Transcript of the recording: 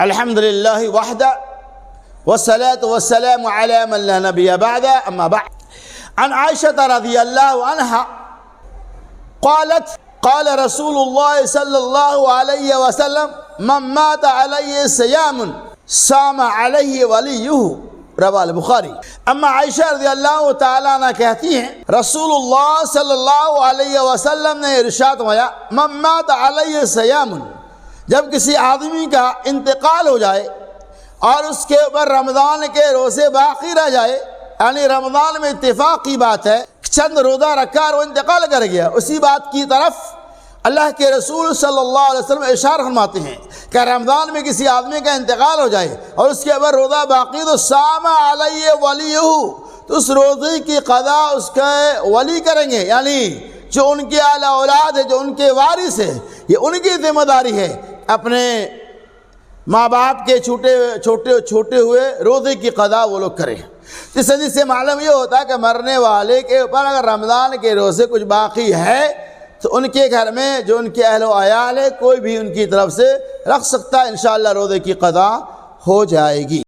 الحمد للہ وحدہ والصلاة والسلام علی من لا نبی بعد اما بعد عن عائشة رضی اللہ عنہ قالت قال رسول اللہ صلی اللہ علیہ وسلم من مات علیہ صیام صام علیہ ولیہ رواہ البخاری۔ اما عائشہ رضی اللہ تعالیٰ عنہ کہتی ہیں رسول اللہ صلی اللہ علیہ وسلم نے ارشاد فرمایا من مات علیہ صیام، جب کسی آدمی کا انتقال ہو جائے اور اس کے اوپر رمضان کے روزے باقی رہ جائے، یعنی رمضان میں اتفاق کی بات ہے چند روزہ رکھا اور وہ انتقال کر گیا، اسی بات کی طرف اللہ کے رسول صلی اللہ علیہ وسلم اشارہ فرماتے ہیں کہ رمضان میں کسی آدمی کا انتقال ہو جائے اور اس کے اوپر روزہ باقی تو صام علیہ ولیہ، تو اس روزے کی قضا اس کے ولی کریں گے، یعنی جو ان کے اعلی اولاد ہے، جو ان کے وارث ہے، یہ ان کی ذمہ داری ہے اپنے ماں باپ کے چھوٹے ہوئے روزے کی قضا وہ لوگ کریں۔ اس حدیث سے معلوم یہ ہوتا ہے کہ مرنے والے کے اوپر اگر رمضان کے روزے کچھ باقی ہے تو ان کے گھر میں جو ان کے اہل و عیال ہے کوئی بھی ان کی طرف سے رکھ سکتا ہے، انشاءاللہ روزے کی قضا ہو جائے گی۔